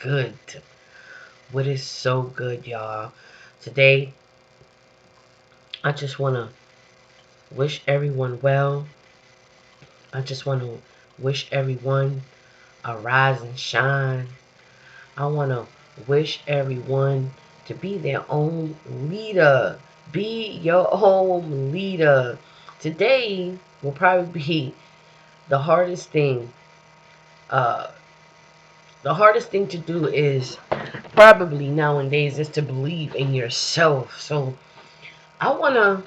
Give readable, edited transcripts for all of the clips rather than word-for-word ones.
good? What is so good, y'all? Today, I just want to wish everyone well. I just want to wish everyone a rise and shine. I want to wish everyone to be their own leader. Be your own leader. Today will probably be the hardest thing. Uh, the hardest thing to do is probably nowadays is to believe in yourself. So I want to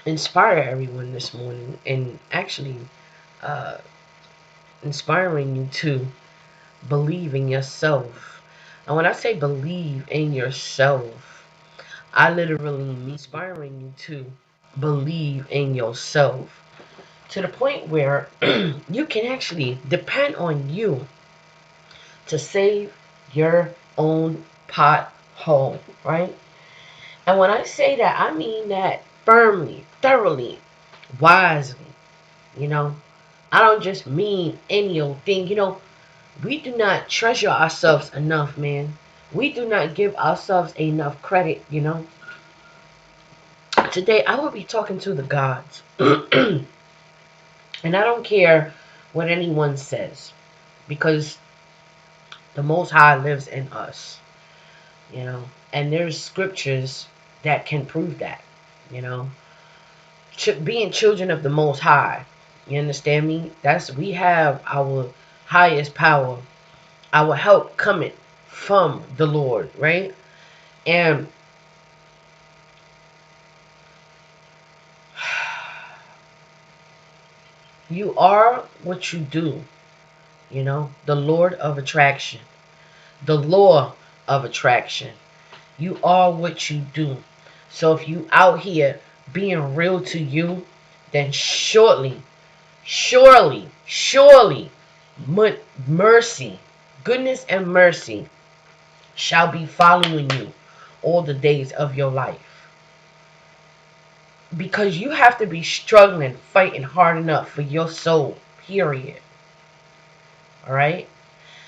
inspire everyone this morning and actually uh, inspiring you to believe in yourself. And when I say believe in yourself, I literally mean inspiring you to believe in yourself to the point where you can actually depend on you to save your own pothole, right? And when I say that, I mean that firmly, thoroughly, wisely. You know, I don't just mean any old thing. We do not treasure ourselves enough, man. We do not give ourselves enough credit. Today, I will be talking to the gods. And I don't care what anyone says because the Most High lives in us. And there's scriptures that can prove that, you know. Being children of the Most High, you understand me? We have our highest power, our help coming from the Lord, right? And you are what you do, the Lord of attraction, the law of attraction. You are what you do. So if you out here being real to you, then surely, mercy, goodness and mercy shall be following you all the days of your life. Because you have to be struggling, fighting hard enough for your soul, period. Alright?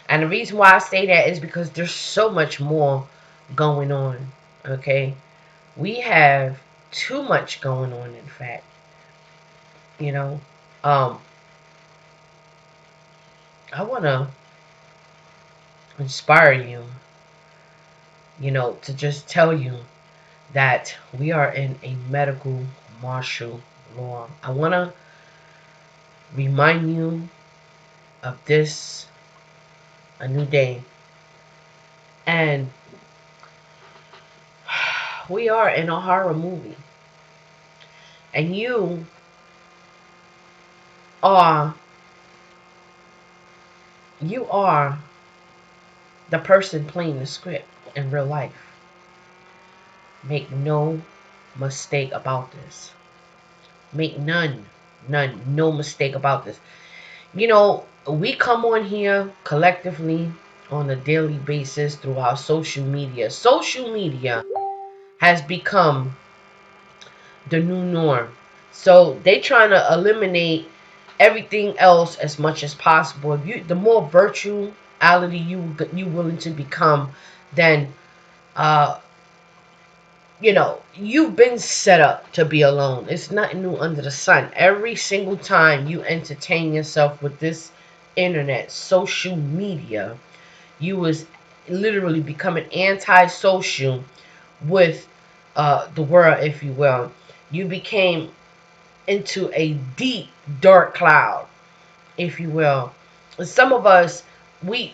And the reason why I say that is because there's so much more going on. Okay? We have too much going on, in fact. You know? Um, I want to inspire you, to just tell you that we are in a medical martial law. I want to remind you of this a new day. And we are in a horror movie. And are you are the person playing the script in real life. Make no mistake about this. Make no mistake about this. We come on here collectively on a daily basis through our social media. Social media has become the new norm. So they trying to eliminate everything else as much as possible. The more virtuality you willing to become, then uh you've been set up to be alone. It's nothing new under the sun. Every single time you entertain yourself with this internet, social media, you was literally becoming anti-social with the world, if you will. You became into a deep, dark cloud, if you will. Some of us, we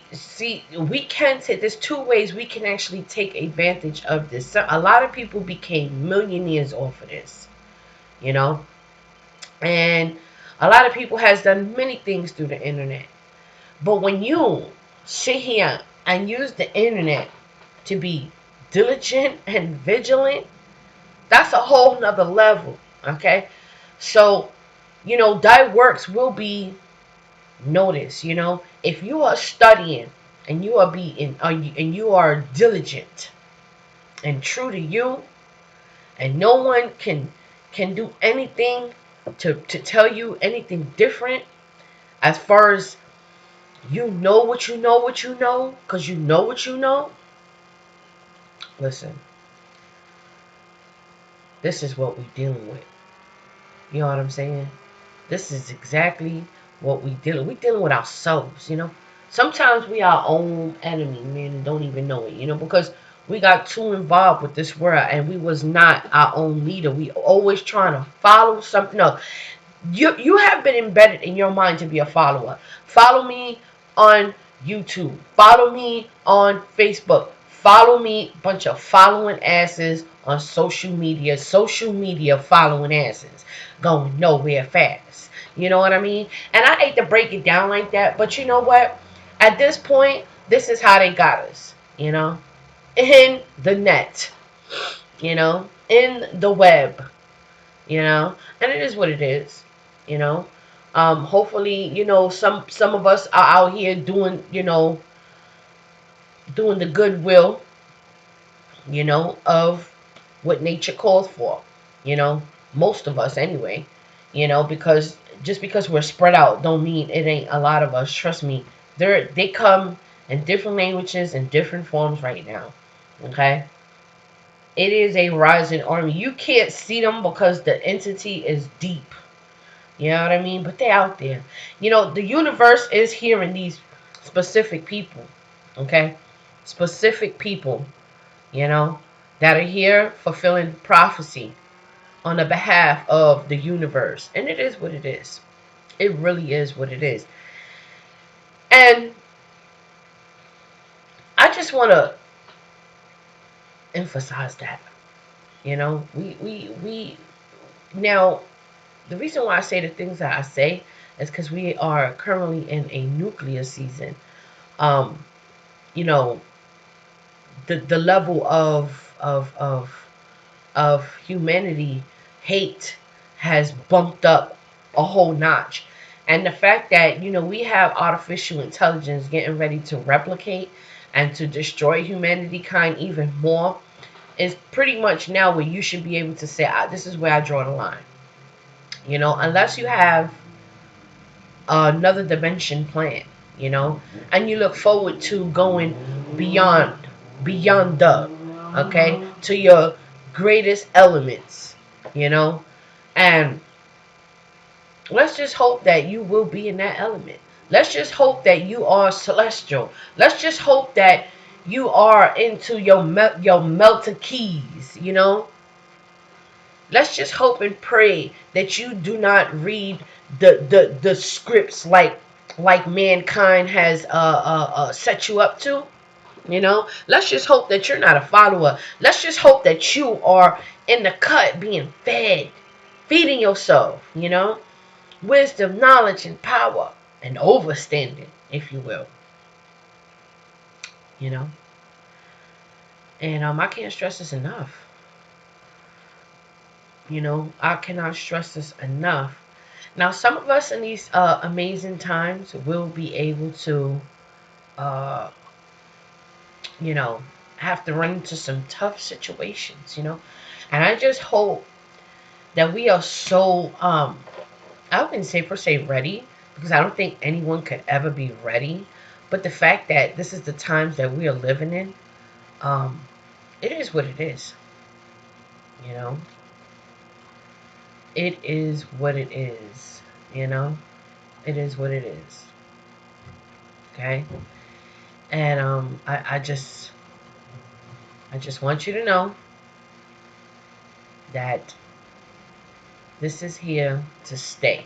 can take, there's two ways we can actually take advantage of this. A lot of people became millionaires off of this, you know, and a lot of people has done many things through the internet. But when you sit here and use the internet to be diligent and vigilant, that's a whole nother level. Okay, so thy works will be notice. If you are studying and you are and you are diligent and true to you, and no one can do anything to tell you anything different as far as You know what you know what you know, because you know what you know. Listen, this is what we're dealing with. You know what I'm saying? This is exactly what we dealing with ourselves. Sometimes we our own enemy, man, and don't even know it, because we got too involved with this world and we was not our own leader. We always trying to follow something else. You have been embedded in your mind to be a follower. Follow me on YouTube. Follow me on Facebook. Follow me, bunch of following asses on social media. Social media following asses. Going nowhere fast. You know what I mean? And I hate to break it down like that, but you know what? At this point, this is how they got us. In the net, in the web. And it is what it is, you know. Hopefully, some of us are out here doing the goodwill, of what nature calls for, you know, most of us anyway, because just because we're spread out don't mean it ain't a lot of us. Trust me, they come in different languages and different forms right now. Okay? It is a rising army. You can't see them because the entity is deep. You know what I mean? But they're out there. The universe is hearing these specific people. Okay? Specific people, you know, that are here fulfilling prophecy on the behalf of the universe. And it is what it is. It really is what it is. And I just want to emphasize that. We now, the reason why I say the things that I say is because we are currently in a nuclear season. Um, you know, the level of humanity hate has bumped up a whole notch. And the fact that, we have artificial intelligence getting ready to replicate and to destroy humanity kind even more is pretty much now where you should be able to say, this is where I draw the line. Unless you have another dimension plan, and you look forward to going beyond okay, to your greatest elements, and let's just hope that you will be in that element. Let's just hope that you are celestial. Let's just hope that you are into your melted keys. Let's just hope and pray that you do not read the scripts like mankind has set you up to. Let's just hope that you're not a follower. Let's just hope that you are in the cut being feeding yourself. Wisdom, knowledge, and power, and overstanding, if you will. you know and I can't stress this enough. I cannot stress this enough. Now, some of us in these amazing times will be able to uh you know have to run into some tough situations. And I just hope that we are so I wouldn't say per se ready, because I don't think anyone could ever be ready. But the fact that this is the times that we are living in, um, it is what it is. You know, it is what it is. You know, it is what it is. Okay, and I just want you to know that this is here to stay.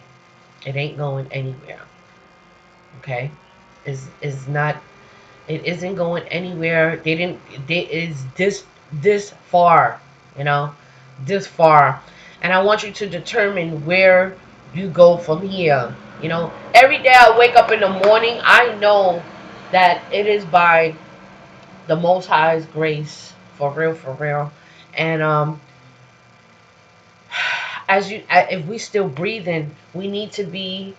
It ain't going anywhere. Okay, is not. It isn't going anywhere. They didn't. Is this far. You know, this far, and I want you to determine where you go from here. Every day I wake up in the morning, I know that it is by the Most High's grace, for real, for real. And if we still breathing, we need to be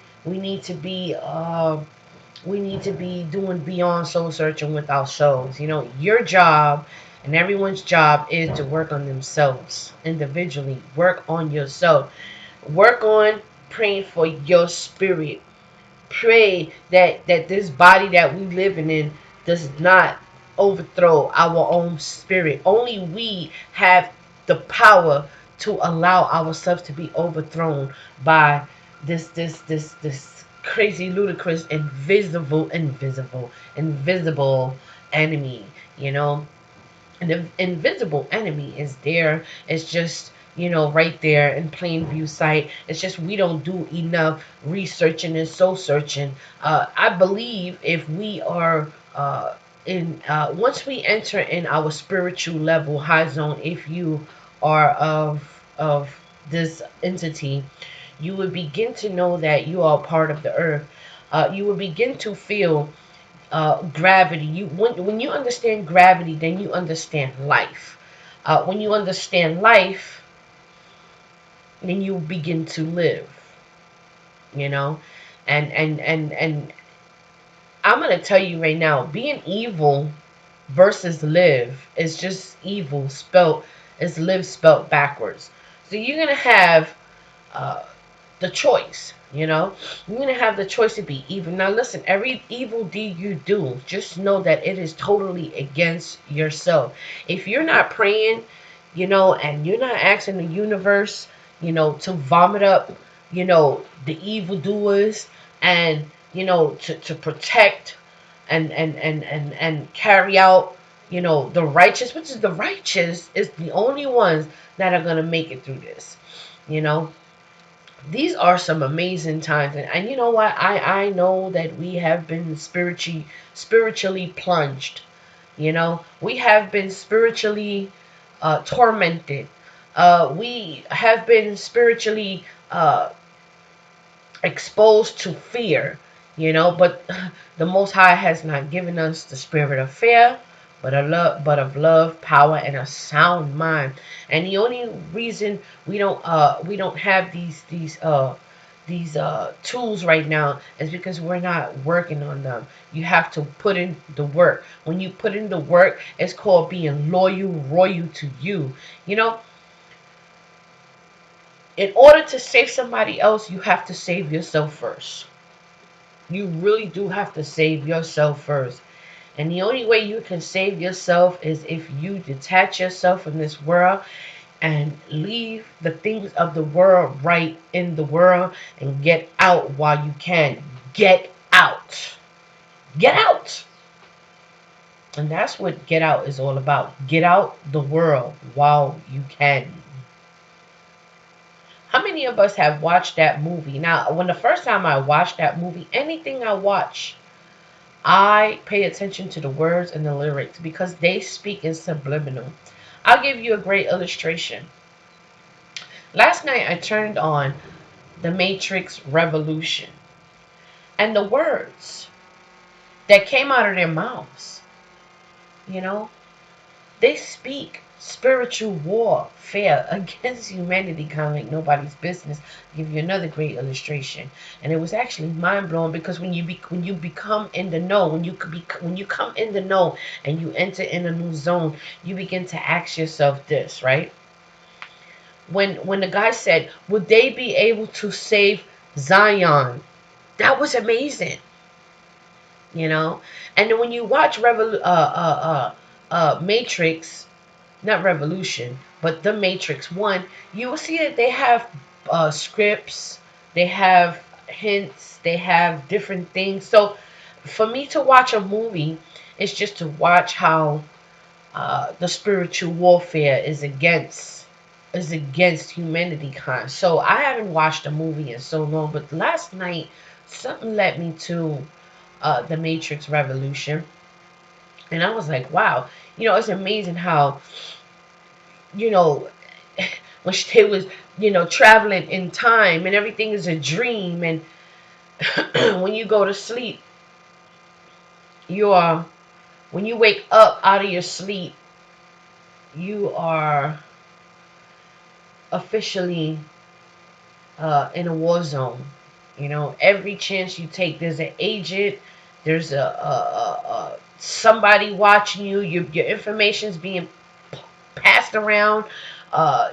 doing beyond soul searching with ourselves. Your job and everyone's job is to work on themselves individually. Work on yourself. Work on praying for your spirit. pray that this body that we living in does not overthrow our own spirit. Only we have the power to allow ourselves to be overthrown by this crazy, ludicrous, invisible enemy. You know, and the invisible enemy is there. It's just, right there in plain view sight. It's just we don't do enough researching and soul searching. I believe if we are in once we enter in our spiritual level high zone, if you are of this entity, you would begin to know that you are part of the earth. You will begin to feel gravity. When you understand gravity, then you understand life. When you understand life, then you begin to live. You know, and I'm gonna tell you right now, being evil versus live is just evil spelt is live spelt backwards. So you're gonna have uh, the choice. You're gonna have the choice to be evil. Now, listen, every evil deed you do, just know that it is totally against yourself. If you're not praying, and you're not asking the universe, to vomit up, the evildoers, and to protect and carry out, the righteous, which is the righteous, is the only ones that are gonna make it through this. You know, these are some amazing times, and you know what, I know that we have been spiritually plunged. We have been spiritually tormented. We have been spiritually exposed to fear. But the Most High has not given us the spirit of fear, but of love, power, and a sound mind. And the only reason we don't have these tools right now is because we're not working on them. You have to put in the work. When you put in the work, it's called being royal to you. You know, in order to save somebody else, you have to save yourself first. You really do have to save yourself first. And the only way you can save yourself is if you detach yourself from this world and leave the things of the world right in the world and get out while you can. Get out. Get out. And that's what get out is all about. Get out the world while you can. How many of us have watched that movie? Now, when the first time I watched that movie, anything I watch, I pay attention to the words and the lyrics because they speak in subliminal. I'll give you a great illustration. Last night I turned on The Matrix Revolution, and the words that came out of their mouths, you know, they speak spiritual warfare against humanity, kind of like nobody's business. I'll give you another great illustration, and it was actually mind blowing because when you become in the know, when you come in the know and you enter in a new zone, you begin to ask yourself this, right? When the guy said, "Would they be able to save Zion?" That was amazing, you know. And then when you watch Matrix, not Revolution, but The Matrix 1, you will see that they have scripts, they have hints, they have different things. So for me to watch a movie is just to watch how the spiritual warfare is against humanity kind. So I haven't watched a movie in so long, but last night something led me to The Matrix Revolution, and I was like, wow, it's amazing how you know when they was traveling in time and everything is a dream, and when you go to sleep, you are when you wake up out of your sleep, you are officially in a war zone. Every chance you take, there's an agent, there's a somebody watching you. Your information's being passed around.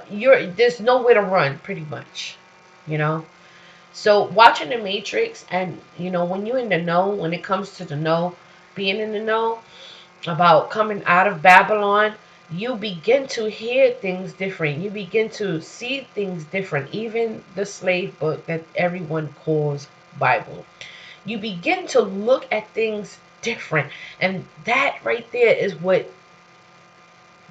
There's nowhere to run, pretty much. You know. So watching the Matrix, and when you're in the know, when it comes to the know, being in the know about coming out of Babylon, you begin to hear things different. You begin to see things different. Even the slave book that everyone calls Bible. You begin to look at things different. And that right there is what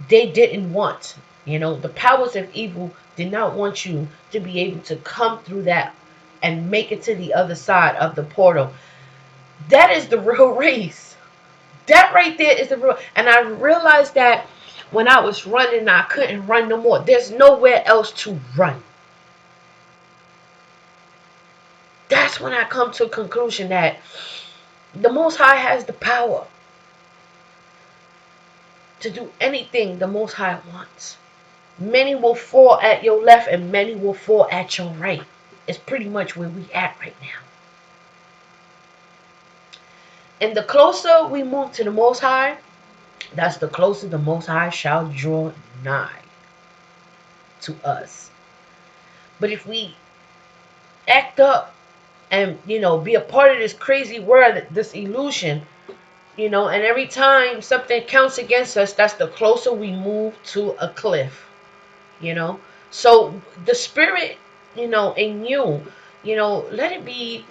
they didn't want. The powers of evil did not want you to be able to come through that and make it to the other side of the portal. That is the real race. That right there is the real. And I realized that when I was running, I couldn't run no more. There's nowhere else to run. That's when I come to a conclusion that the Most High has the power to do anything the Most High wants. Many will fall at your left and many will fall at your right. It's pretty much where we at right now. And the closer we move to the Most High, that's the closer the Most High shall draw nigh to us. But if we act up and, be a part of this crazy world, this illusion, and every time something counts against us, that's the closer we move to a cliff, So the spirit, in you, let it be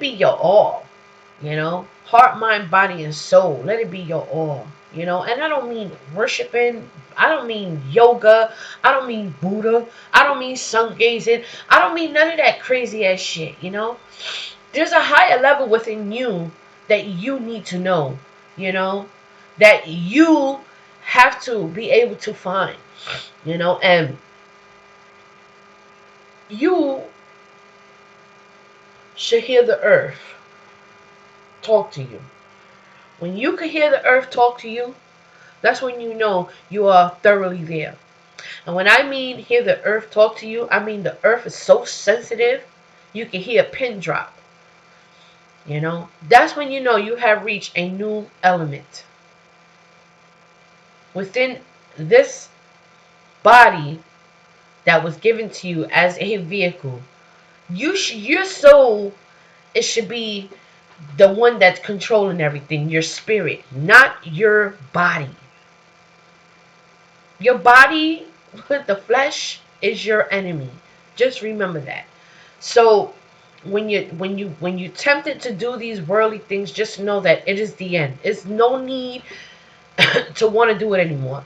your all, heart, mind, body, and soul. Let it be your all, and I don't mean worshiping. I don't mean yoga. I don't mean Buddha. I don't mean sun gazing. I don't mean none of that crazy ass shit, There's a higher level within you that you need to know, that you have to be able to find, and you should hear the earth talk to you. When you can hear the earth talk to you, that's when you know you are thoroughly there. And when I mean hear the earth talk to you, I mean the earth is so sensitive, you can hear a pin drop. That's when you know you have reached a new element. Within this body that was given to you as a vehicle, your soul, it should be the one that's controlling everything, your spirit, not your body. Your body, the flesh, is your enemy. Just remember that. So when you tempted to do these worldly things, just know that it is the end. It's no need to want to do it anymore.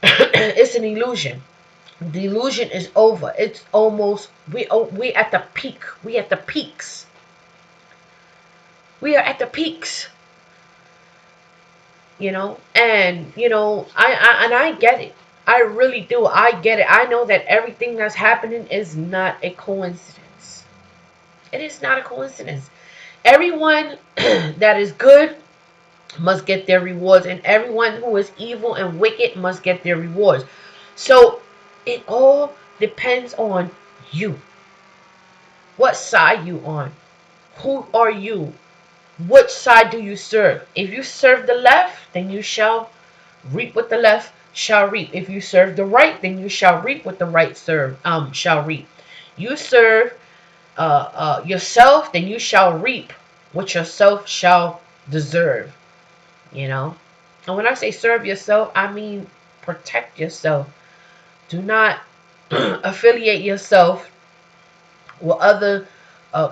It's an illusion. The illusion is over. It's almost we at the peak. We at the peaks. We are at the peaks. I get it. I really do. I get it. I know that everything that's happening is not a coincidence. It is not a coincidence. Everyone that is good must get their rewards, and everyone who is evil and wicked must get their rewards. So it all depends on you. What side you on? Who are you? Which side do you serve? If you serve the left, then you shall reap what the left shall reap. If you serve the right, then you shall reap what the right shall reap. You serve yourself, then you shall reap what yourself shall deserve. And when I say serve yourself, I mean protect yourself. Do not affiliate yourself with other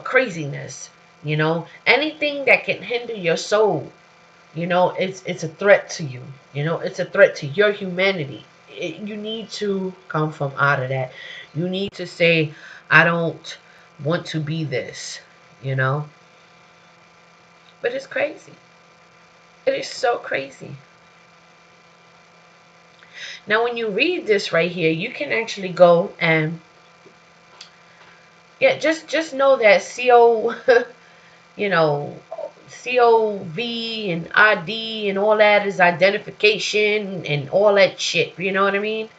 craziness. Anything that can hinder your soul, it's a threat to you. It's a threat to your humanity. You need to come from out of that. You need to say, I don't want to be this. But it's crazy. It is so crazy. Now, when you read this right here, you can actually go and just know that you know, COV and ID and all that is identification and all that shit. You know what I mean?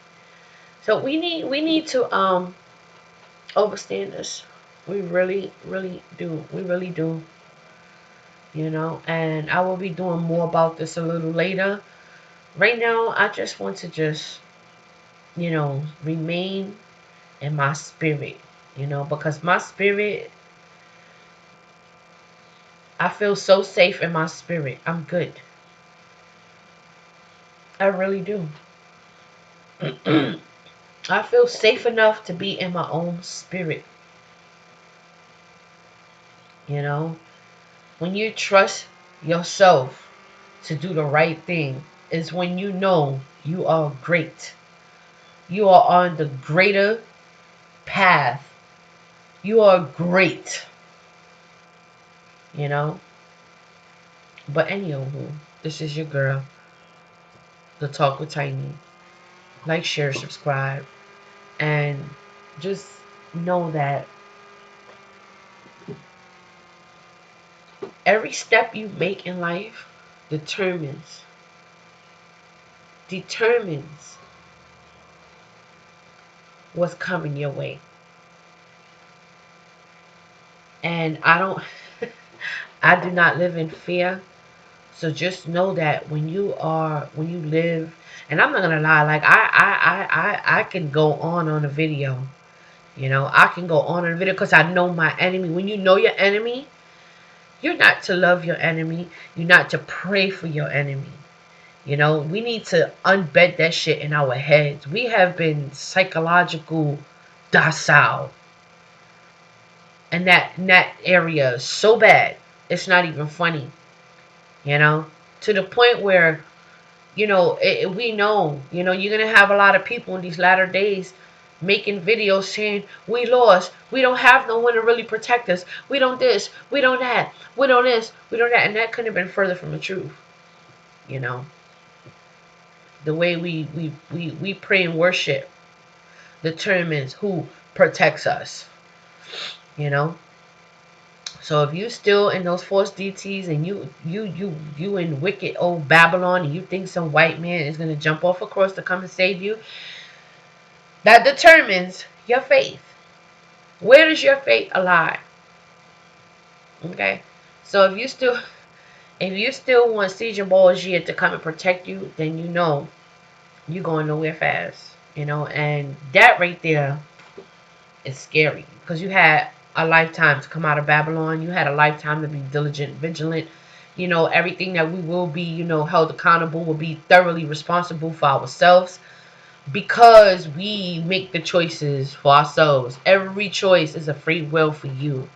So we need to understand this. We really, really do. We really do. And I will be doing more about this a little later. Right now, I just want to remain in my spirit. You know, because my spirit, I feel so safe in my spirit. I'm good. I really do. I feel safe enough to be in my own spirit. You know, when you trust yourself to do the right thing, is when you know you are great. You are on the greater path. You are great. You know. But anywho, this is your girl, The Talk with Tiny. Like, share, subscribe, and just know that every step you make in life determines what's coming your way. And I do not live in fear. So just know that when you live, and I'm not gonna lie, like I can go on a video, you know, I can go on a video because I know my enemy. When you know your enemy, you're not to love your enemy, you're not to pray for your enemy. You know, we need to unbed that shit in our heads. We have been psychological docile in that area so bad, it's not even funny. You know, to the point where, you know, we know, you know, you're gonna have a lot of people in these latter days making videos saying we lost, we don't have no one to really protect us, we don't this, we don't that, we don't this, we don't that, and that couldn't have been further from the truth. You know, the way we pray and worship determines who protects us. You know, so if you still in those false DTs and you in wicked old Babylon and you think some white man is gonna jump off a cross to come and save you, that determines your faith. Where does your faith lie? Okay, so if you still want Caesar Borgia to come and protect you, then you know you're going nowhere fast. You know, and that right there is scary because you had a lifetime to come out of Babylon. You had a lifetime to be diligent, vigilant. You know, everything that we will be, you know, held accountable, will be thoroughly responsible for ourselves because we make the choices for ourselves. Every choice is a free will for you.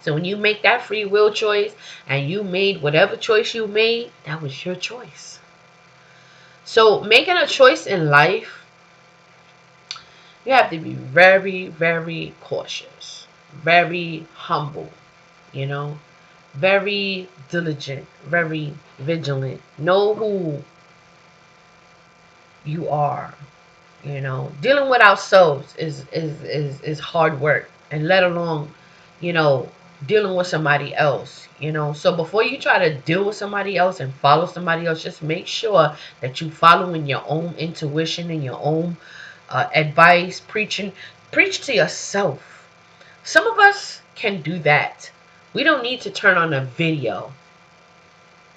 So when you make that free will choice and you made whatever choice you made, that was your choice. So making a choice in life, you have to be very, very cautious, very humble, you know, very diligent, very vigilant. Know who you are. You know, dealing with ourselves is hard work, and let alone, you know, dealing with somebody else. You know, so before you try to deal with somebody else and follow somebody else, just make sure that you following your own intuition and your own advice. Preach to yourself. Some of us can do that. We don't need to turn on a video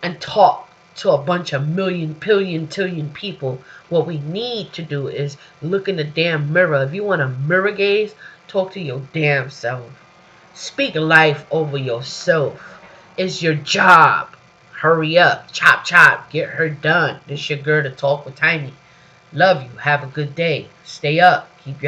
and talk to a bunch of million, billion, trillion people. What we need to do is look in the damn mirror. If you want to mirror gaze, talk to your damn self. Speak life over yourself. It's your job. Hurry up. Chop, chop. Get her done. This your girl, To Talk with Tiny. Love you. Have a good day. Stay up. Keep your